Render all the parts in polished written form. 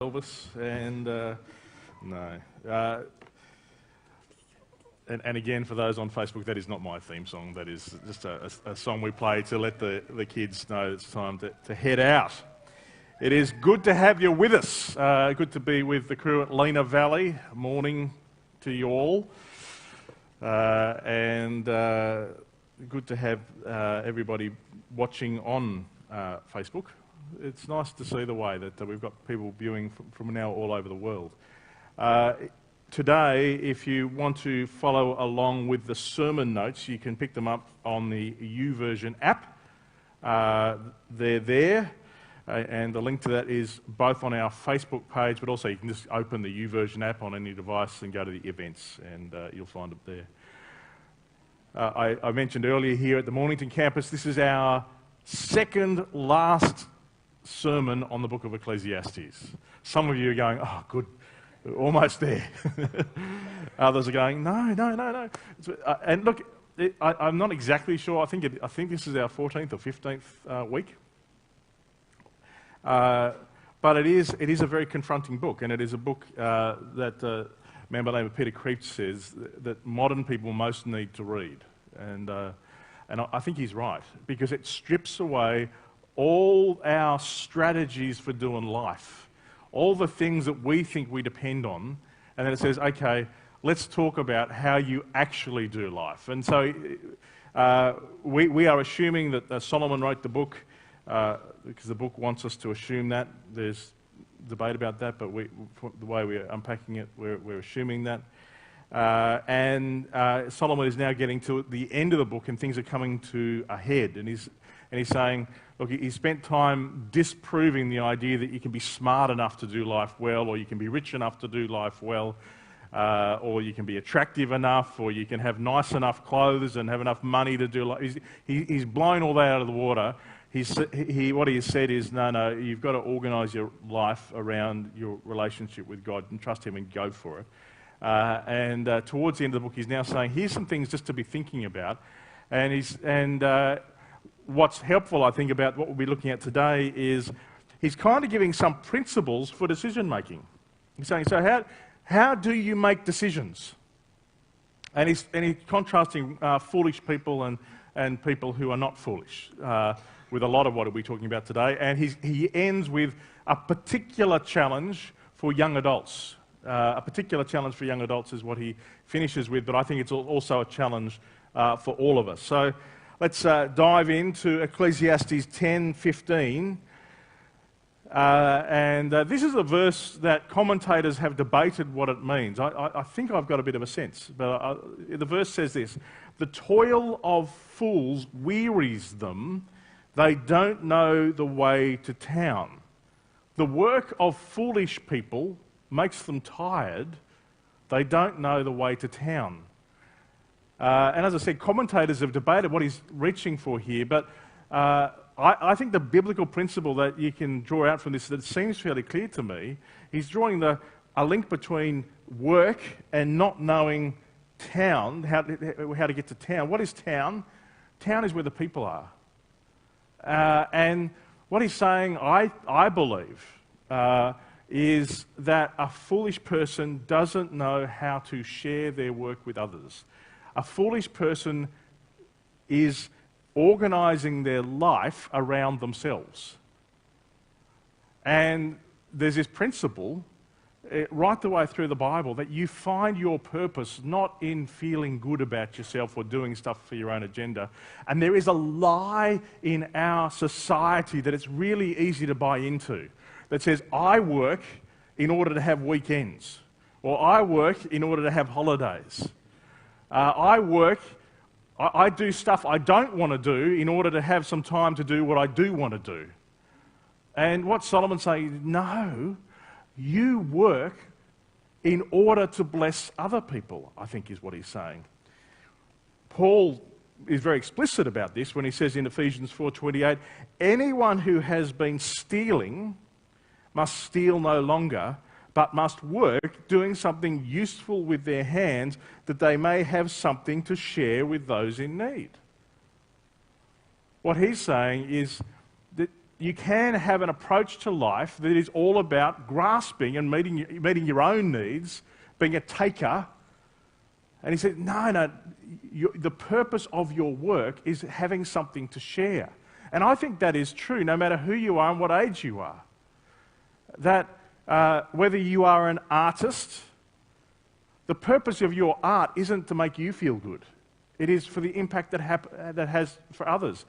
Elvis, and no. And again, for those on Facebook, that is not my theme song. That is just a song we play to let the kids know it's time to head out. It is good to have you with us. Good to be with the crew at Lena Valley. Morning to you all. And good to have everybody watching on Facebook. It's nice to see the way that we've got people viewing from now all over the world. Today, if you want to follow along with the sermon notes, you can pick them up on the YouVersion app. They're there, and the link to that is both on our Facebook page, but also you can just open the YouVersion app on any device and go to the events, and you'll find it there. I mentioned earlier here at the Mornington campus, this is our second last sermon on the book of Ecclesiastes. Some of you are going, oh, good, almost there. Others are going, no. And look, I'm not exactly sure. I think this is our 14th or 15th week. But it is a very confronting book, and it is a book that a man by the name of Peter Creech says that modern people most need to read. And I think he's right, because it strips away all our strategies for doing life, all the things that we think we depend on, and then it says, okay, let's talk about how you actually do life. And so we are assuming that Solomon wrote the book because the book wants us to assume that. There's debate about that, but the way we're unpacking it, we're assuming that. And Solomon is now getting to the end of the book, and things are coming to a head, and he's saying, look, he spent time disproving the idea that you can be smart enough to do life well, or you can be rich enough to do life well, or you can be attractive enough, or you can have nice enough clothes and have enough money to do life. He's blown all that out of the water. What he has said is, no, you've got to organise your life around your relationship with God and trust Him and go for it. And towards the end of the book, he's now saying, here's some things just to be thinking about. What's helpful, I think, about what we'll be looking at today is he's kind of giving some principles for decision making. He's saying, so how do you make decisions? And he's contrasting foolish people and people who are not foolish with a lot of what we'll be talking about today. And he ends with a particular challenge for young adults. A particular challenge for young adults is what he finishes with, but I think it's also a challenge for all of us. So let's dive into Ecclesiastes 10:15. This is a verse that commentators have debated what it means. I think I've got a bit of a sense, but the verse says this: the toil of fools wearies them, they don't know the way to town. The work of foolish people makes them tired, they don't know the way to town. And as I said, commentators have debated what he's reaching for here, but I think the biblical principle that you can draw out from this, that seems fairly clear to me, he's drawing a link between work and not knowing town, how to get to town. What is town? Town is where the people are. And what he's saying, I believe, is that a foolish person doesn't know how to share their work with others. A foolish person is organising their life around themselves. And there's this principle right the way through the Bible that you find your purpose not in feeling good about yourself or doing stuff for your own agenda. And there is a lie in our society that it's really easy to buy into, that says, I work in order to have weekends, or I work in order to have holidays. I do stuff I don't want to do in order to have some time to do what I do want to do. And what Solomon's saying, no, you work in order to bless other people, I think is what he's saying. Paul is very explicit about this when he says in Ephesians 4:28, anyone who has been stealing must steal no longer, but must work doing something useful with their hands, that they may have something to share with those in need. What he's saying is that you can have an approach to life that is all about grasping and meeting your own needs, being a taker. And he said, no, the purpose of your work is having something to share. And I think that is true, no matter who you are and what age you are. That whether you are an artist, the purpose of your art isn't to make you feel good. It is for the impact that has for others.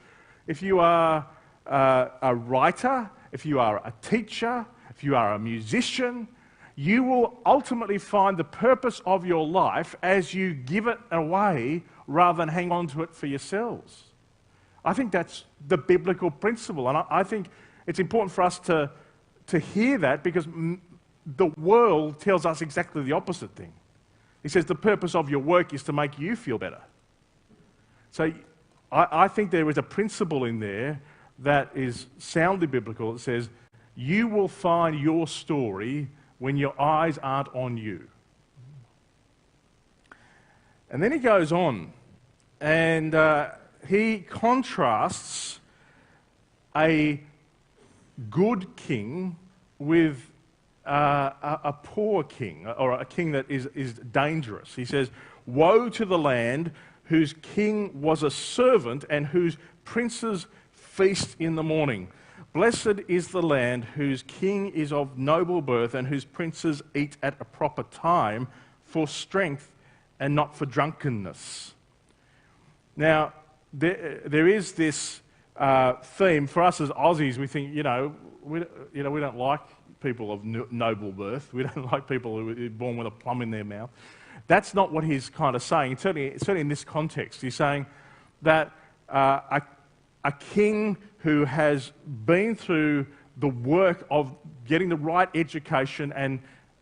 If you are a writer, if you are a teacher, if you are a musician, you will ultimately find the purpose of your life as you give it away rather than hang on to it for yourselves. I think that's the biblical principle, and I think it's important for us to hear that, because the world tells us exactly the opposite thing. He says the purpose of your work is to make you feel better. So I think there is a principle in there that is soundly biblical. It says you will find your story when your eyes aren't on you. And then he goes on, and he contrasts a good king with a poor king, or a king that is dangerous. He says, "Woe to the land whose king was a servant and whose princes feast in the morning. Blessed is the land whose king is of noble birth and whose princes eat at a proper time for strength and not for drunkenness." Now, there is this theme for us as Aussies. We think, we don't like people of noble birth. We don't like people who are born with a plum in their mouth. That's not what he's kind of saying. Certainly in this context, he's saying that a king who has been through the work of getting the right education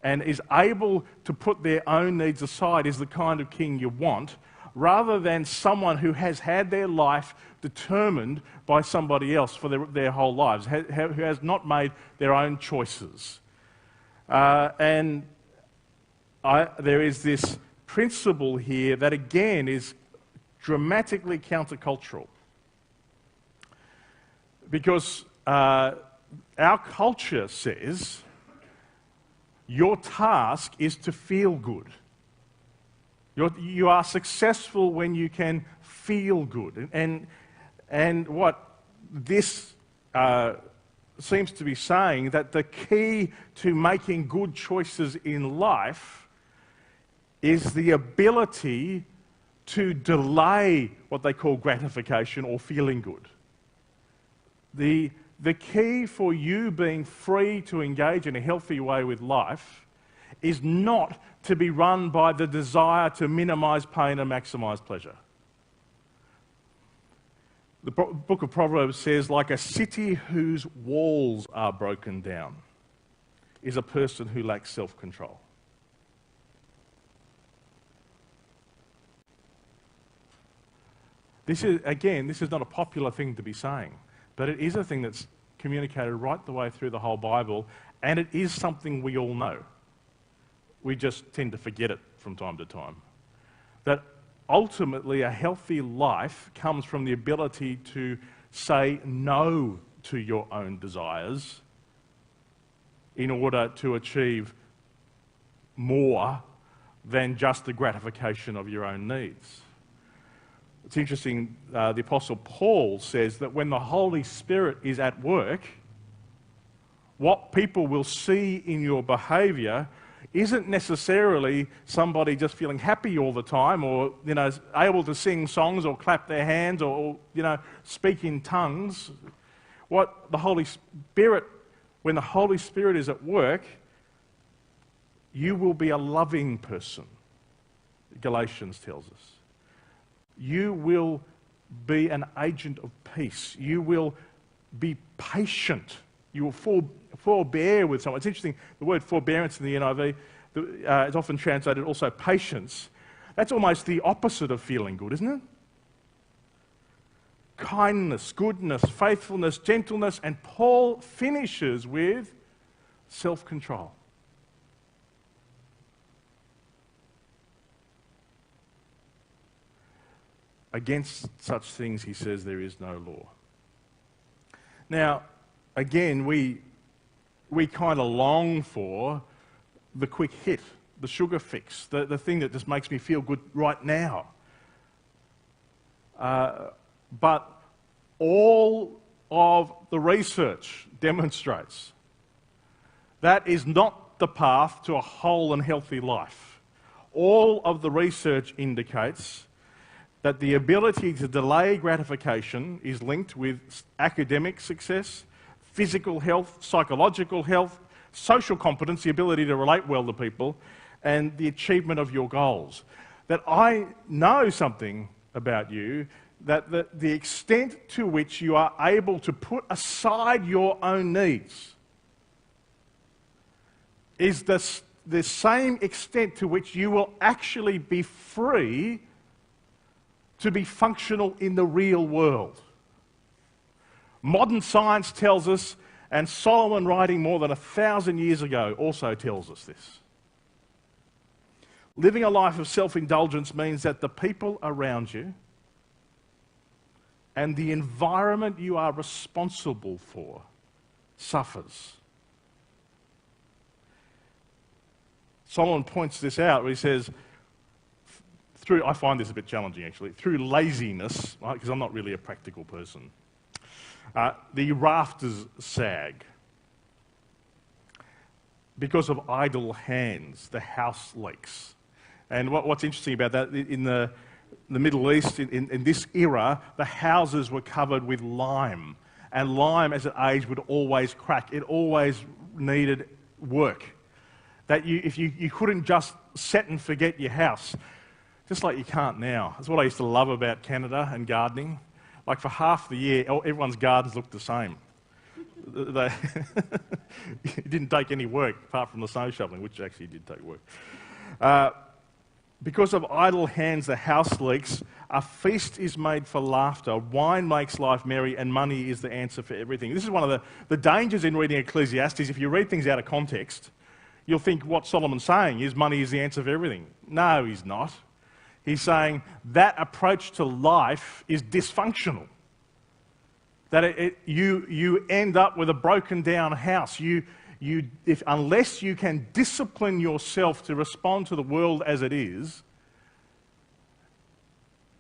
and is able to put their own needs aside is the kind of king you want, rather than someone who has had their life determined by somebody else for their whole lives, who has not made their own choices. There is this principle here that, again, is dramatically countercultural. Because our culture says your task is to feel good. You are successful when you can feel good. And what this seems to be saying, that the key to making good choices in life is the ability to delay what they call gratification or feeling good. The key for you being free to engage in a healthy way with life is not to be run by the desire to minimize pain and maximize pleasure. The book of Proverbs says, like a city whose walls are broken down is a person who lacks self-control. This is not a popular thing to be saying, but it is a thing that's communicated right the way through the whole Bible, and it is something we all know. We just tend to forget it from time to time. That ultimately a healthy life comes from the ability to say no to your own desires in order to achieve more than just the gratification of your own needs. It's interesting, the Apostle Paul says that when the Holy Spirit is at work, what people will see in your behaviour isn't necessarily somebody just feeling happy all the time, or able to sing songs or clap their hands or speak in tongues. What the Holy Spirit, when the Holy Spirit is at work, you will be a loving person, Galatians tells us. You will be an agent of peace. You will be patient. You will forbear with someone. It's interesting, the word forbearance in the NIV is often translated also patience. That's almost the opposite of feeling good, isn't it? Kindness, goodness, faithfulness, gentleness, and Paul finishes with self-control. Against such things, he says, there is no law. Now, again, we kind of long for the quick hit, the sugar fix, the thing that just makes me feel good right now. But all of the research demonstrates that is not the path to a whole and healthy life. All of the research indicates that the ability to delay gratification is linked with academic success, physical health, psychological health, social competence, the ability to relate well to people, and the achievement of your goals. That I know something about you, that the extent to which you are able to put aside your own needs is the same extent to which you will actually be free to be functional in the real world. Modern science tells us, and Solomon writing more than 1,000 years ago also tells us this. Living a life of self-indulgence means that the people around you and the environment you are responsible for suffers. Solomon points this out where he says, I find this a bit challenging actually, through laziness, right, because I'm not really a practical person, the rafters sag. Because of idle hands, the house leaks. And what's interesting about that, in the Middle East, in this era, the houses were covered with lime. And lime, as it aged, would always crack. It always needed work. That you couldn't just set and forget your house, just like you can't now. That's what I used to love about Canada and gardening. Like for half the year, everyone's gardens looked the same. It didn't take any work apart from the snow shoveling, which actually did take work. Because of idle hands, the house leaks. A feast is made for laughter. Wine makes life merry, and money is the answer for everything. This is one of the dangers in reading Ecclesiastes. If you read things out of context, you'll think what Solomon's saying is money is the answer for everything. No, he's not. He's saying that approach to life is dysfunctional. That you end up with a broken down house. Unless you can discipline yourself to respond to the world as it is,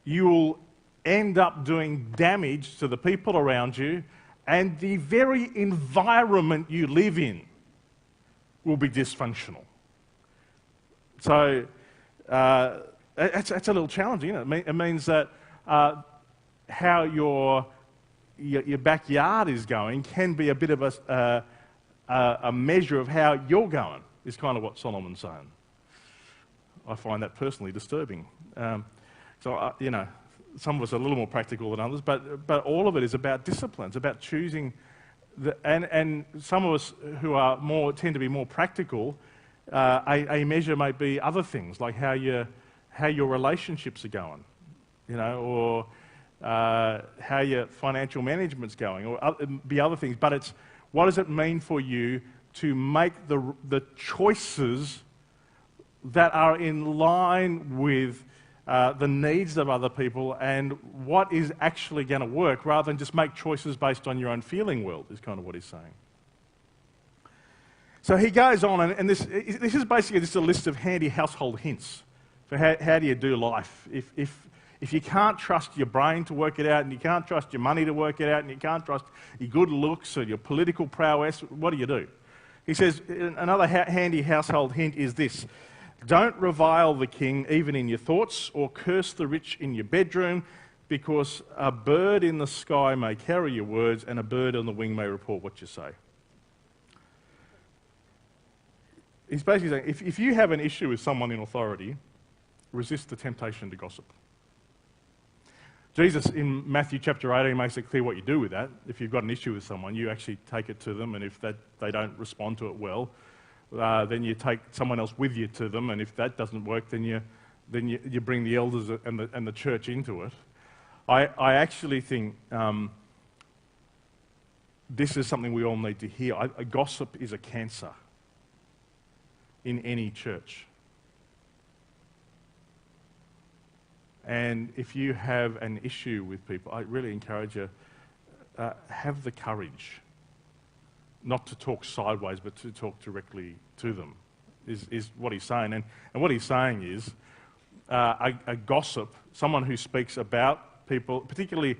you will end up doing damage to the people around you, and the very environment you live in will be dysfunctional. So that's a little challenging, isn't it? It means that how your backyard is going can be a bit of a measure of how you're going, is kind of what Solomon's saying. I find that personally disturbing. Some of us are a little more practical than others, but all of it is about discipline. It's about choosing, and some of us who are tend to be more practical. A measure might be other things, like how your relationships are going, or how your financial management's going, or be other things. But it's, what does it mean for you to make the choices that are in line with the needs of other people and what is actually going to work, rather than just make choices based on your own feeling world, is kind of what he's saying. So he goes on, and this is basically just a list of handy household hints for how do you do life. If you can't trust your brain to work it out, and you can't trust your money to work it out, and you can't trust your good looks or your political prowess, what do? He says, another handy household hint is this: don't revile the king even in your thoughts, or curse the rich in your bedroom, because a bird in the sky may carry your words, and a bird on the wing may report what you say. He's basically saying, if you have an issue with someone in authority, resist the temptation to gossip. Jesus, in Matthew chapter 18, makes it clear what you do with that. If you've got an issue with someone, you actually take it to them, and if they don't respond to it well, then you take someone else with you to them, and if that doesn't work, then you bring the elders and the church into it. I actually think this is something we all need to hear. Gossip is a cancer in any church. And if you have an issue with people, I really encourage you, have the courage not to talk sideways, but to talk directly to them, is what he's saying. And what he's saying is a gossip, someone who speaks about people, particularly,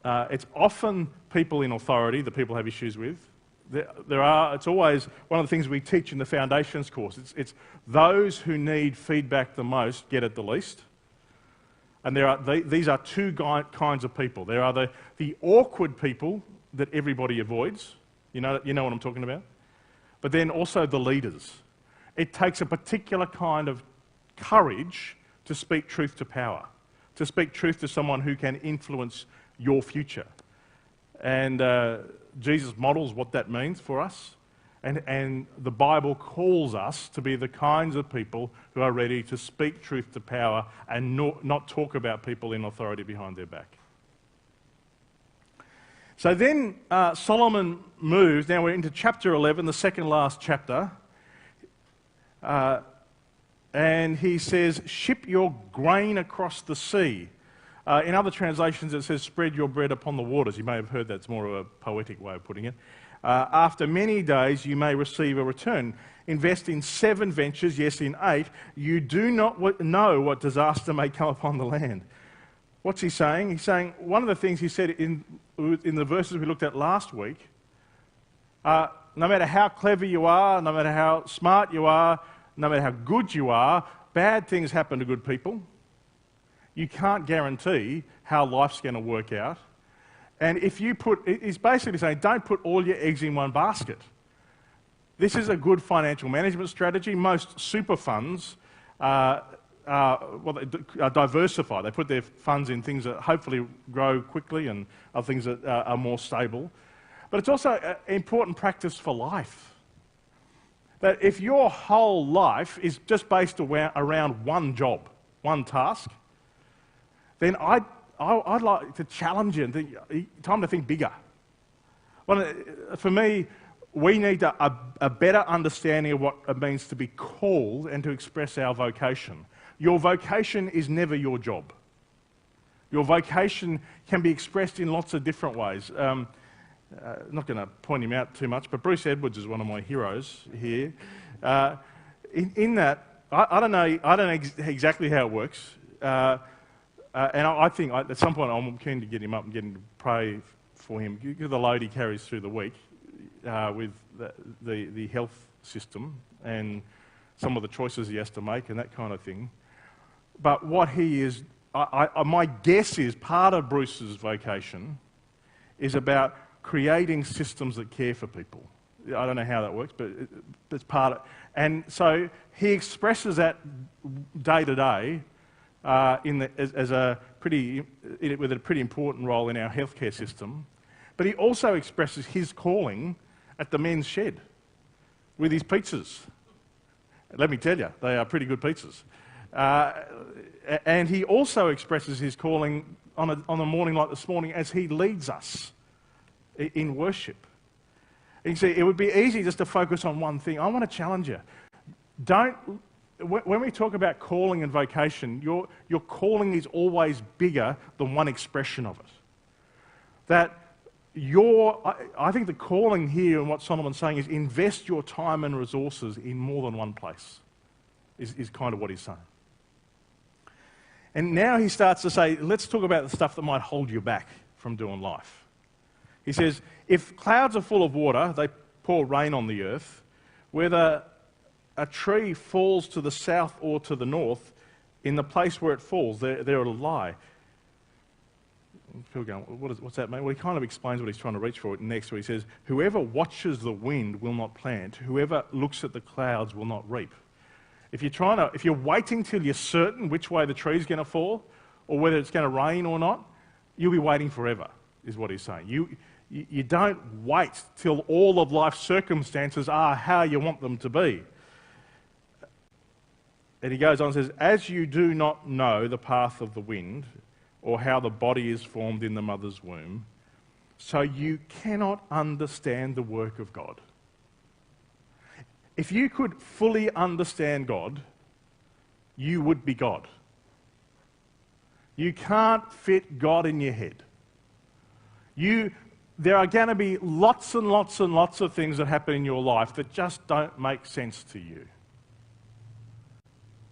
it's often people in authority that people have issues with. It's always one of the things we teach in the Foundations course. It's those who need feedback the most get it the least. And these are two kinds of people. There are the awkward people that everybody avoids. You know what I'm talking about? But then also the leaders. It takes a particular kind of courage to speak truth to power, to speak truth to someone who can influence your future. And Jesus models what that means for us. And the Bible calls us to be the kinds of people who are ready to speak truth to power and not talk about people in authority behind their back. So then Solomon moves. Now we're into chapter 11, the second last chapter. And he says, ship your grain across the sea. In other translations it says, spread your bread upon the waters. You may have heard that's more of a poetic way of putting it. After many days you may receive a return. Invest in 7 ventures, yes, in 8. You do not know what disaster may come upon the land. What's he saying? He's saying, one of the things he said in the verses we looked at last week, no matter how clever you are, no matter how smart you are, no matter how good you are, bad things happen to good people. You can't guarantee how life's going to work out. And he's basically saying, don't put all your eggs in one basket. This is a good financial management strategy. Most super funds diversify. They put their funds in things that hopefully grow quickly and other things that are more stable. But it's also an important practice for life. That if your whole life is just based around one job, one task, then I'd like to challenge you and think, time to think bigger. Well, for me, we need a better understanding of what it means to be called and to express our vocation. Your vocation is never your job. Your vocation can be expressed in lots of different ways. I'm not going to point him out too much, but Bruce Edwards is one of my heroes here. In that, I don't know exactly how it works. And I think at some point I'm keen to get him up and get him to pray for him, because the load he carries through the week with the health system and some of the choices he has to make and that kind of thing. But what he is, my guess is part of Bruce's vocation is about creating systems that care for people. I don't know how that works, but it's part of it. And so he expresses that day to day with a pretty important role in our healthcare system. But he also expresses his calling at the men's shed with his pizzas. Let me tell you, they are pretty good pizzas. And he also expresses his calling on a morning like this morning as he leads us in worship. And you see, it would be easy just to focus on one thing. I want to challenge you. When we talk about calling and vocation, your calling is always bigger than one expression of it. I think the calling here and what Solomon's saying is invest your time and resources in more than one place, is kind of what he's saying. And now he starts to say, let's talk about the stuff that might hold you back from doing life. He says, if clouds are full of water, they pour rain on the earth, whether a tree falls to the south or to the north, in the place where it falls, there it'll lie. People going, what's that mean? Well, he kind of explains what he's trying to reach for next, where he says, whoever watches the wind will not plant, whoever looks at the clouds will not reap. If you're waiting till you're certain which way the tree's going to fall, or whether it's going to rain or not, you'll be waiting forever, is what he's saying. You don't wait till all of life's circumstances are how you want them to be. And he goes on and says, as you do not know the path of the wind, or how the body is formed in the mother's womb, so you cannot understand the work of God. If you could fully understand God, you would be God. You can't fit God in your head. there are going to be lots and lots and lots of things that happen in your life that just don't make sense to you.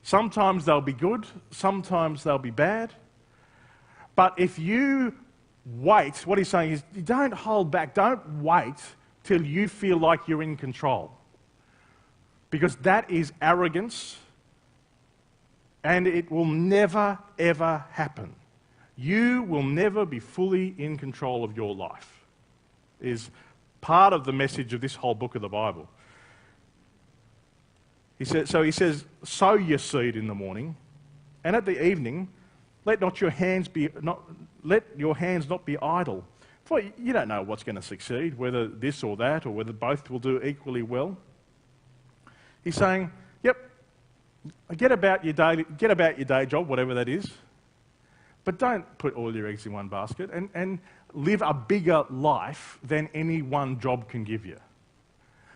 Sometimes they'll be good, sometimes they'll be bad. But if you wait, what he's saying is, you don't hold back, don't wait till you feel like you're in control. Because that is arrogance, and it will never, ever happen. You will never be fully in control of your life, is part of the message of this whole book of the Bible. He says, sow your seed in the morning, and at the evening, let your hands not be idle. For you don't know what's going to succeed, whether this or that, or whether both will do equally well. He's saying, yep, get about your day job, whatever that is, but don't put all your eggs in one basket, and live a bigger life than any one job can give you.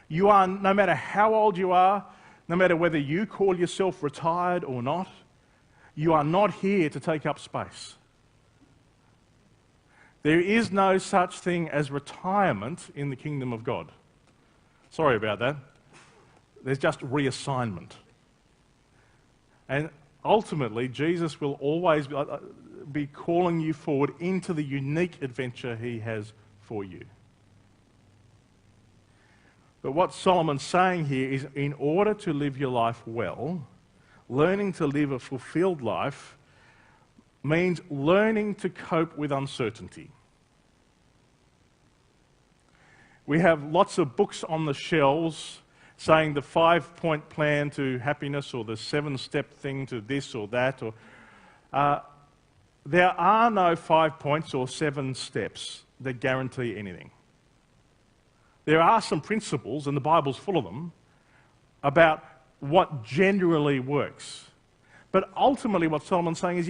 You are, no matter how old you are, no matter whether you call yourself retired or not, you are not here to take up space. There is no such thing as retirement in the kingdom of God. Sorry about that. There's just reassignment. And ultimately, Jesus will always be calling you forward into the unique adventure he has for you. But what Solomon's saying here is, in order to live your life well, learning to live a fulfilled life means learning to cope with uncertainty. We have lots of books on the shelves saying the 5-point plan to happiness, or the 7-step thing to this or that. There are no 5 points or 7 steps that guarantee anything. There are some principles, and the Bible's full of them, about what generally works. But ultimately what Solomon's saying is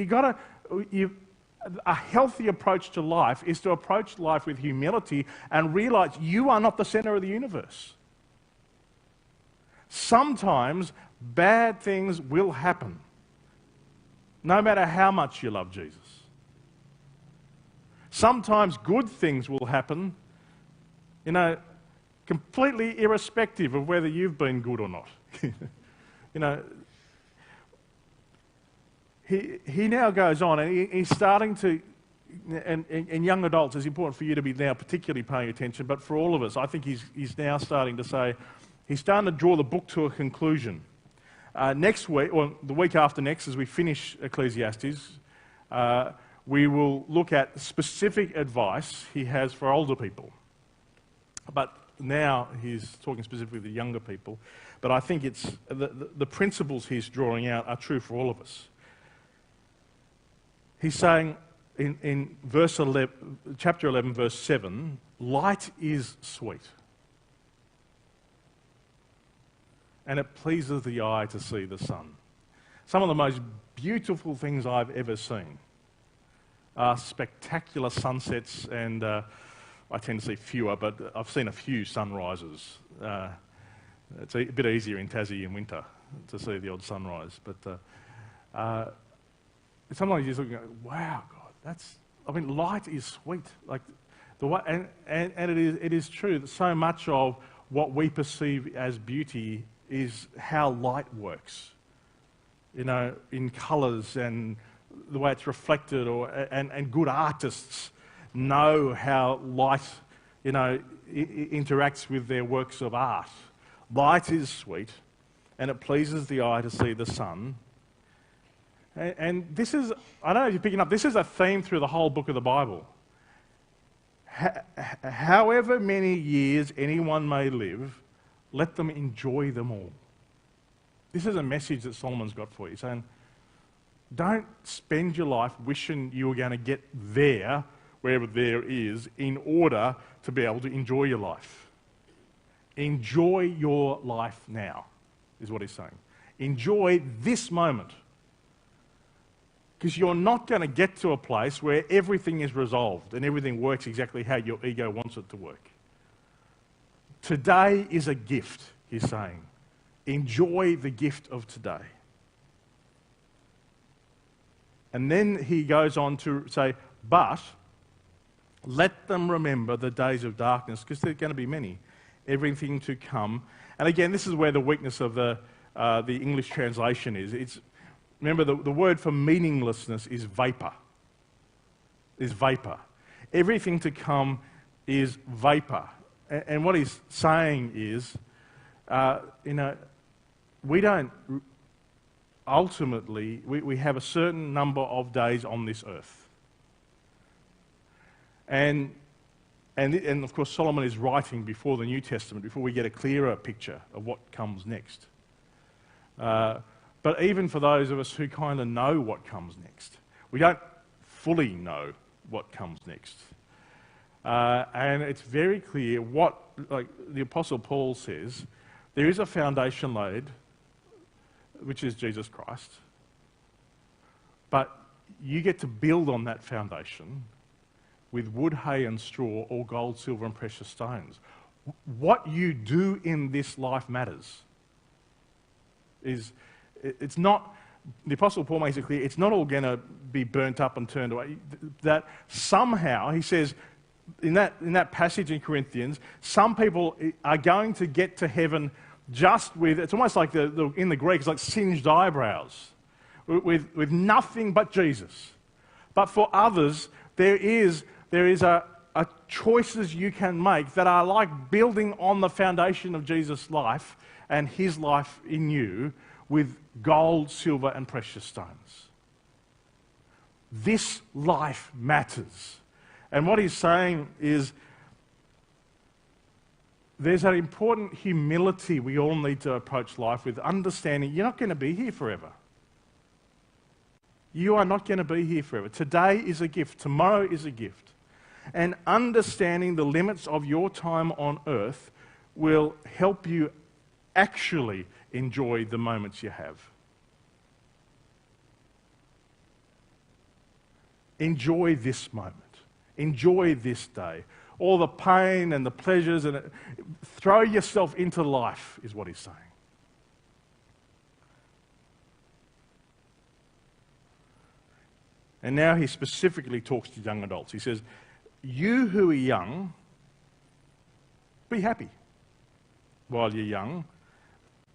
a healthy approach to life is to approach life with humility and realize you are not the center of the universe. Sometimes bad things will happen, no matter how much you love Jesus. Sometimes good things will happen, completely irrespective of whether you've been good or not. He now goes on, and he's starting to, and young adults, it's important for you to be now particularly paying attention, but for all of us, I think he's now starting to say, he's starting to draw the book to a conclusion. Next week, or the week after next, as we finish Ecclesiastes, we will look at specific advice he has for older people. But now he's talking specifically to younger people. But I think it's the principles he's drawing out are true for all of us. He's saying in verse 11, chapter 11, verse 7, light is sweet, and it pleases the eye to see the sun. Some of the most beautiful things I've ever seen are spectacular sunsets, and I tend to see fewer, but I've seen a few sunrises. It's a bit easier in Tassie in winter to see the odd sunrise, but sometimes you just look and go, wow, God, light is sweet. Like the way, and it is true that so much of what we perceive as beauty is how light works. In colours and the way it's reflected, and good artists know how light, interacts with their works of art. Light is sweet, and it pleases the eye to see the sun. And this is, I don't know if you're picking up, this is a theme through the whole book of the Bible. However many years anyone may live, let them enjoy them all. This is a message that Solomon's got for you, saying, don't spend your life wishing you were going to get there, wherever there is, in order to be able to enjoy your life. Enjoy your life now, is what he's saying. Enjoy this moment. Because you're not going to get to a place where everything is resolved and everything works exactly how your ego wants it to work. Today is a gift, he's saying. Enjoy the gift of today. And then he goes on to say, but Let them remember the days of darkness, because there are going to be many. Everything to come. And again, this is where the weakness of the English translation is. Remember, the word for meaninglessness is vapor. Is vapor. Everything to come is vapor. And what he's saying is, we don't, ultimately, we have a certain number of days on this earth. And of course, Solomon is writing before the New Testament, before we get a clearer picture of what comes next. But even for those of us who kind of know what comes next, we don't fully know what comes next. And it's very clear like the Apostle Paul says, there is a foundation laid, which is Jesus Christ, but you get to build on that foundation with wood, hay and straw, or gold, silver and precious stones. What you do in this life matters. It's not, the Apostle Paul makes it clear, it's not all going to be burnt up and turned away. That somehow, he says, in that passage in Corinthians, some people are going to get to heaven just with, it's almost like in the Greek, it's like singed eyebrows, with nothing but Jesus. But for others, there is a choices you can make that are like building on the foundation of Jesus' life and his life in you with gold, silver and precious stones. This life matters. And what he's saying is there's an important humility we all need to approach life with, understanding you're not going to be here forever. You are not going to be here forever. Today is a gift. Tomorrow is a gift. And understanding the limits of your time on earth will help you actually enjoy the moments you have. Enjoy this moment. Enjoy this day. All the pain and the pleasures, and throw yourself into life is what he's saying. And now he specifically talks to young adults. He says, you who are young, be happy while you're young,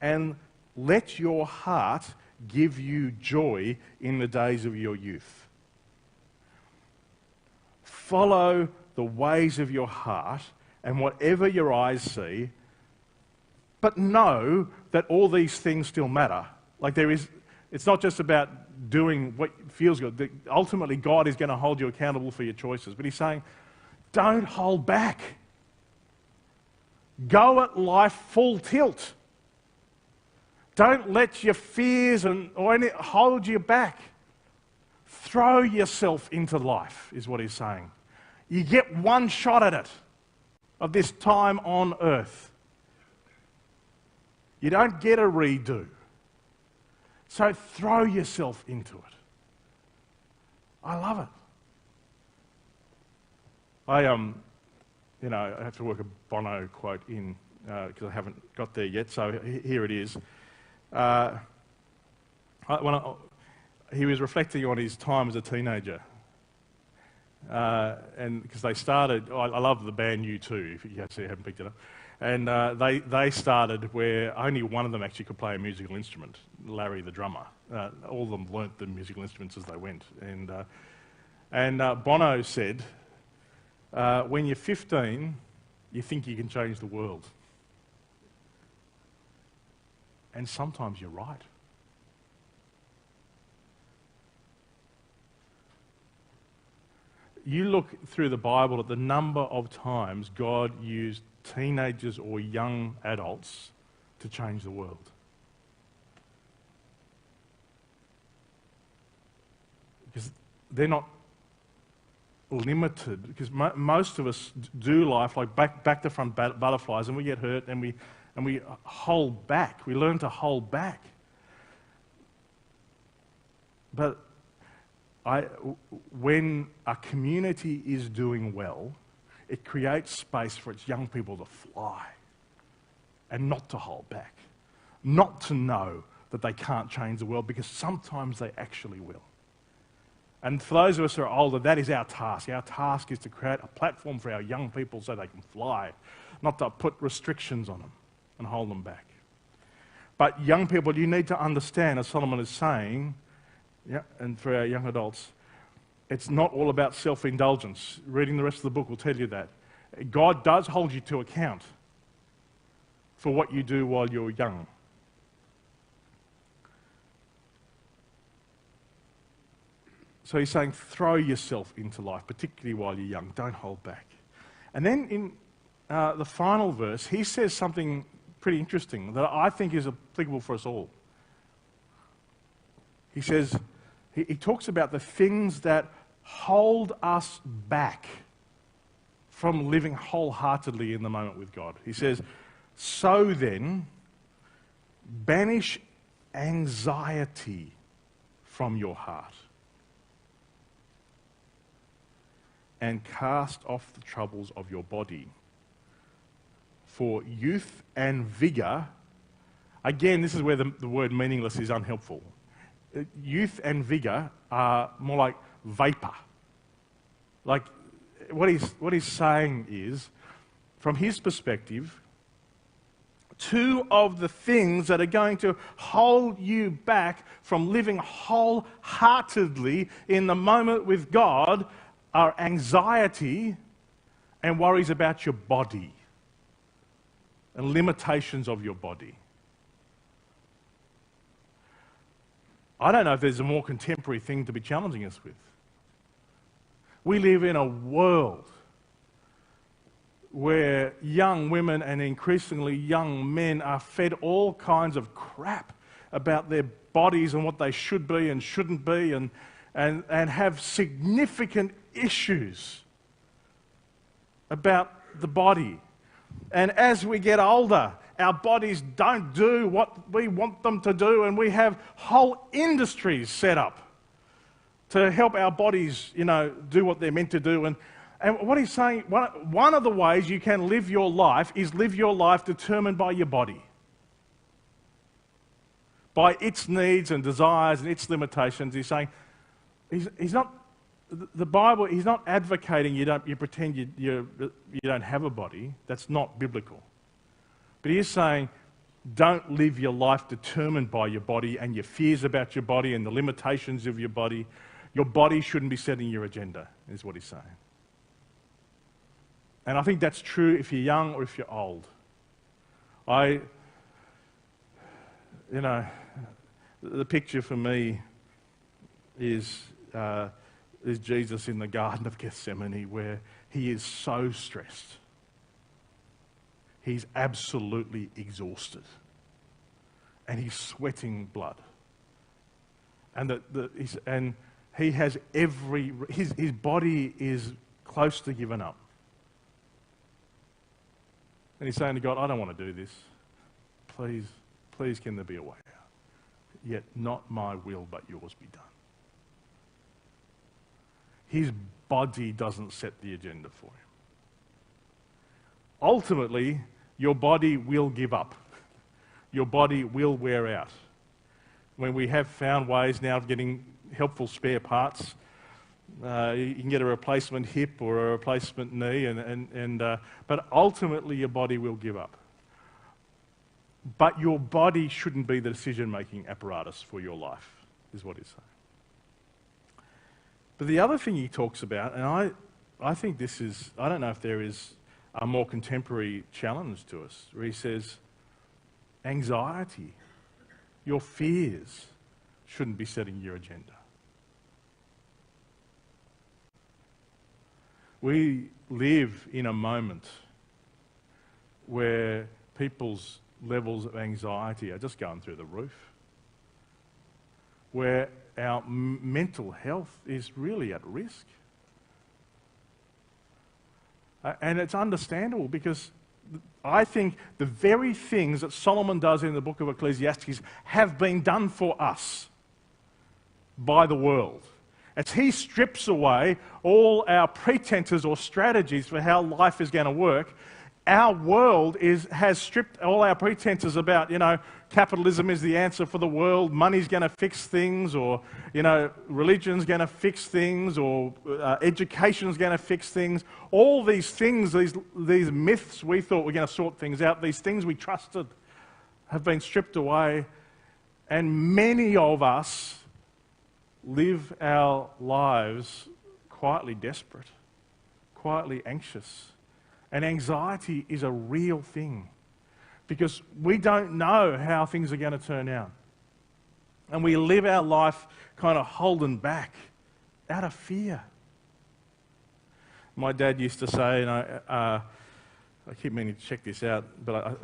and let your heart give you joy in the days of your youth. Follow the ways of your heart and whatever your eyes see, but know that all these things still matter. It's not just about doing what feels good. Ultimately, God is going to hold you accountable for your choices. But he's saying, don't hold back. Go at life full tilt. Don't let your fears hold you back. Throw yourself into life, is what he's saying. You get one shot at it, of this time on earth. You don't get a redo. So throw yourself into it. I love it. I have to work a Bono quote in, because I haven't got there yet, so here it is. He was reflecting on his time as a teenager. And because they started, I love the band U2, if you actually haven't picked it up. And they started where only one of them actually could play a musical instrument, Larry the drummer. All of them learnt the musical instruments as they went. And Bono said, when you're 15, you think you can change the world. And sometimes you're right. You look through the Bible at the number of times God used teenagers or young adults to change the world. Because they're not limited, because most of us do life like back to front butterflies, and we get hurt and we hold back. We learn to hold back. But when a community is doing well, it creates space for its young people to fly and not to hold back, not to know that they can't change the world, because sometimes they actually will. And for those of us who are older, that is our task. Our task is to create a platform for our young people so they can fly, not to put restrictions on them and hold them back. But young people, you need to understand, as Solomon is saying, and for our young adults, it's not all about self-indulgence. Reading the rest of the book will tell you that. God does hold you to account for what you do while you're young. So he's saying, throw yourself into life, particularly while you're young. Don't hold back. And then in the final verse, he says something pretty interesting that I think is applicable for us all. He says, he talks about the things that hold us back from living wholeheartedly in the moment with God. He says, so then, banish anxiety from your heart and cast off the troubles of your body. For youth and vigour, again, this is where the word meaningless is unhelpful. Youth and vigour are more like vapour. Like, what he's saying is, from his perspective, two of the things that are going to hold you back from living wholeheartedly in the moment with God are anxiety and worries about your body and limitations of your body. I don't know if there's a more contemporary thing to be challenging us with. We live in a world where young women and increasingly young men are fed all kinds of crap about their bodies and what they should be and shouldn't be, and have significant issues about the body. And as we get older, our bodies don't do what we want them to do, and we have whole industries set up to help our bodies, do what they're meant to do. And what he's saying, one of the ways you can live your life is live your life determined by your body, by its needs and desires and its limitations. He's saying, he's not, the Bible, he's not advocating you pretend you don't have a body. That's not biblical. But he is saying, don't live your life determined by your body and your fears about your body and the limitations of your body. Your body shouldn't be setting your agenda, is what he's saying. And I think that's true if you're young or if you're old. The picture for me is Jesus in the Garden of Gethsemane, where he is so stressed. He's absolutely exhausted. And he's sweating blood. And he has his body is close to giving up. And he's saying to God, I don't want to do this. Please can there be a way out? Yet not my will, but yours be done. His body doesn't set the agenda for him. Ultimately, your body will give up. Your body will wear out. When we have found ways now of getting helpful spare parts, you can get a replacement hip or a replacement knee, but ultimately your body will give up. But your body shouldn't be the decision-making apparatus for your life, is what he's saying. But the other thing he talks about, and I think this is, I don't know if there is a more contemporary challenge to us, where he says, anxiety, your fears shouldn't be setting your agenda. We live in a moment where people's levels of anxiety are just going through the roof, where our mental health is really at risk. And it's understandable, because I think the very things that Solomon does in the book of Ecclesiastes have been done for us by the world. As he strips away all our pretenses or strategies for how life is going to work, our world has stripped all our pretenses about, capitalism is the answer for the world, money's going to fix things, or, religion's going to fix things, or education's going to fix things. All these things, these myths we thought were going to sort things out, these things we trusted have been stripped away, and many of us live our lives quietly desperate, quietly anxious. And anxiety is a real thing because we don't know how things are going to turn out. And we live our life kind of holding back out of fear. My dad used to say, and I keep meaning to check this out, but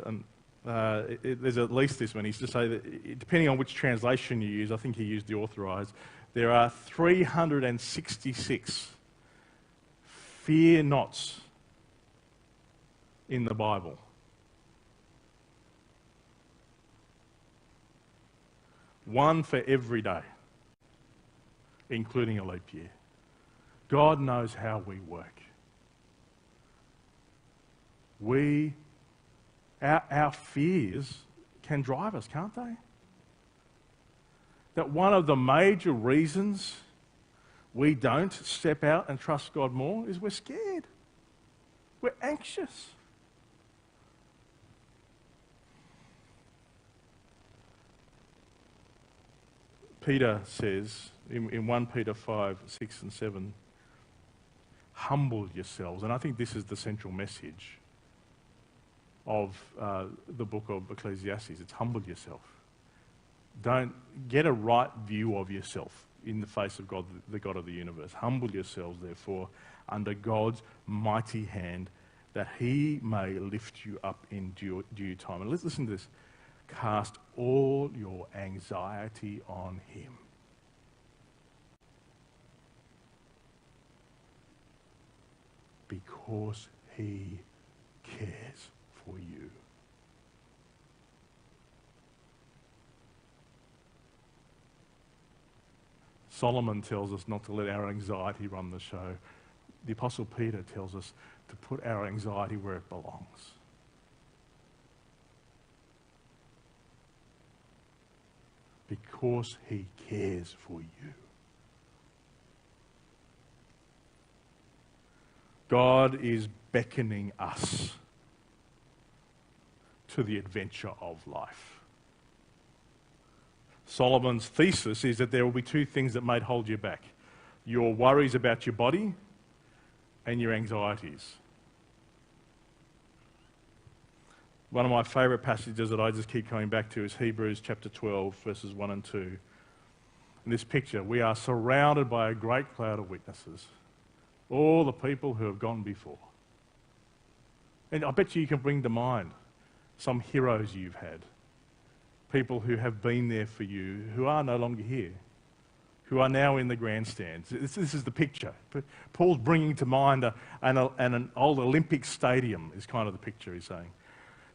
there's at least this one. He used to say that depending on which translation you use, I think he used the Authorized, there are 366 fear nots in the Bible. One for every day, including a leap year. God knows how we work. Our fears can drive us, can't they? That one of the major reasons we don't step out and trust God more is we're scared. We're anxious. Peter says in 1 Peter 5, 6 and 7, humble yourselves. And I think this is the central message of the book of Ecclesiastes. It's humble yourself. Don't get a right view of yourself in the face of God, the God of the universe. Humble yourselves, therefore, under God's mighty hand, that he may lift you up in due time. And let's listen to this. Cast all your anxiety on him. Because he cares for you. Solomon tells us not to let our anxiety run the show. The Apostle Peter tells us to put our anxiety where it belongs. Because he cares for you. God is beckoning us to the adventure of life. Solomon's thesis is that there will be two things that might hold you back. Your worries about your body and your anxieties. One of my favourite passages that I just keep coming back to is Hebrews chapter 12, verses 1 and 2. In this picture, we are surrounded by a great cloud of witnesses. All the people who have gone before. And I bet you can bring to mind some heroes you've had. People who have been there for you, who are no longer here. Who are now in the grandstands. This is the picture. Paul's bringing to mind an old Olympic stadium is kind of the picture he's saying.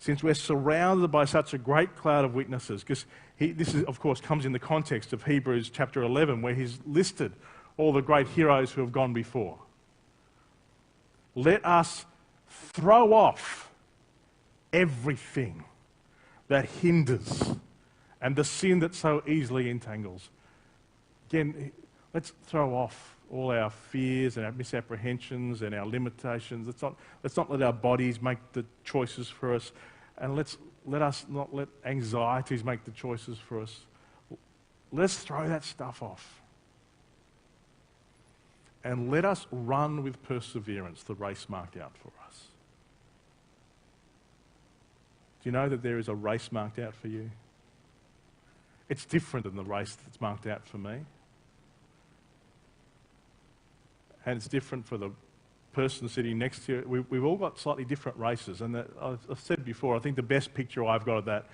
Since we're surrounded by such a great cloud of witnesses, because this is, of course, comes in the context of Hebrews chapter 11, where he's listed all the great heroes who have gone before. Let us throw off everything that hinders and the sin that so easily entangles. Again, let's throw off all our fears and our misapprehensions and our limitations. Let's not let our bodies make the choices for us, and let us not let anxieties make the choices for us. Let's throw that stuff off. And let us run with perseverance the race marked out for us. Do you know that there is a race marked out for you? It's different than the race that's marked out for me. And it's different for the person sitting next to you. We've all got slightly different races. And I've said before, I think the best picture I've got of that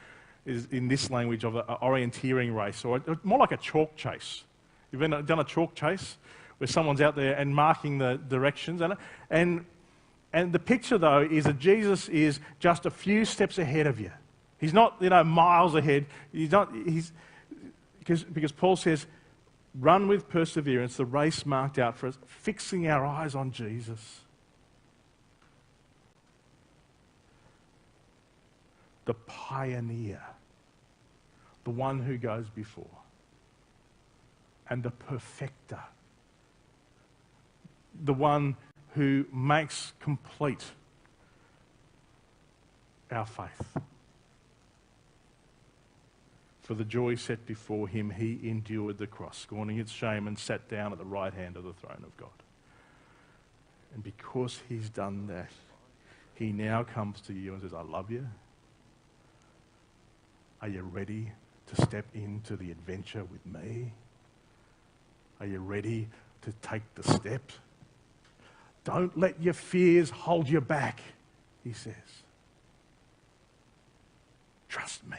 is in this language of an orienteering race, or more like a chalk chase. You've done a chalk chase where someone's out there and marking the directions. And the picture, though, is that Jesus is just a few steps ahead of you. He's not, miles ahead. Because Paul says, run with perseverance the race marked out for us, fixing our eyes on Jesus. the pioneer, the one who goes before, and the perfecter, the one who makes complete our faith. For the joy set before him, he endured the cross, scorning its shame, and sat down at the right hand of the throne of God. And because he's done that, he now comes to you and says, I love you. Are you ready to step into the adventure with me? Are you ready to take the steps? Don't let your fears hold you back, he says. Trust me.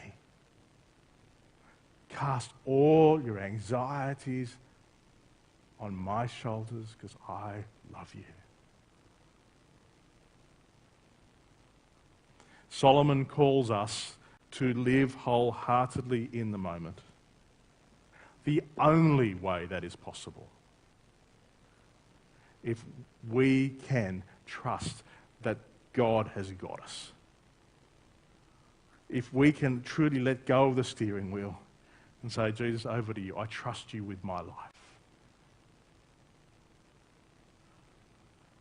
Cast all your anxieties on my shoulders because I love you. Solomon calls us to live wholeheartedly in the moment. The only way that is possible. If we can trust that God has got us. If we can truly let go of the steering wheel and say, Jesus, over to you. I trust you with my life.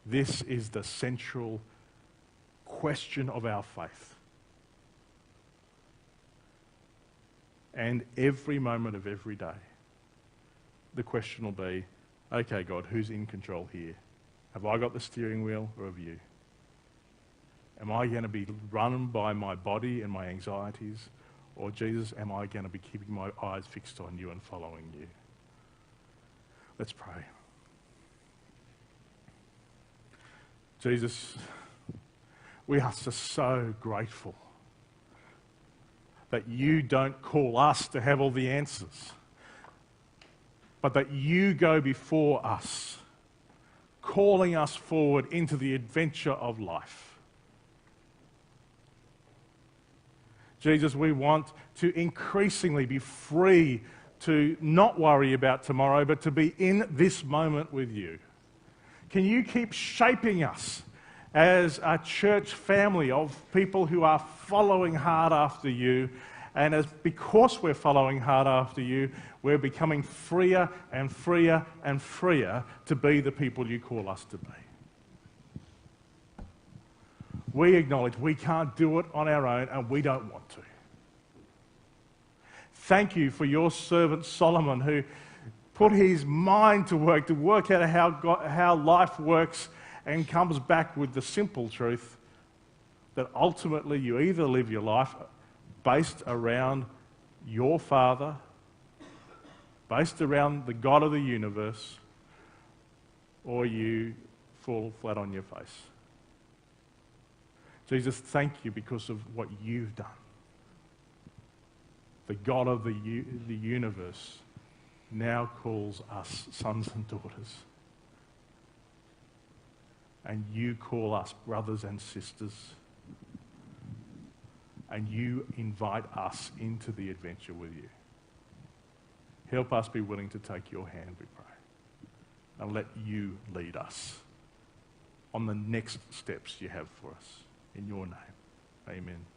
This is the central question of our faith. And every moment of every day, the question will be, okay, God, who's in control here? Have I got the steering wheel or have you? Am I going to be run by my body and my anxieties? Or, Jesus, am I going to be keeping my eyes fixed on you and following you? Let's pray. Jesus, we are just so grateful that you don't call us to have all the answers, but that you go before us, calling us forward into the adventure of life. Jesus, we want to increasingly be free to not worry about tomorrow, but to be in this moment with you. Can you keep shaping us as a church family of people who are following hard after you, and because we're following hard after you, we're becoming freer and freer and freer to be the people you call us to be. We acknowledge we can't do it on our own, and we don't want to. Thank you for your servant Solomon, who put his mind to work out how life works, and comes back with the simple truth that ultimately you either live your life based around your Father, based around the God of the universe, or you fall flat on your face. Jesus, thank you because of what you've done. The God of the universe now calls us sons and daughters. And you call us brothers and sisters. And you invite us into the adventure with you. Help us be willing to take your hand, we pray. And let you lead us on the next steps you have for us. In your name, amen.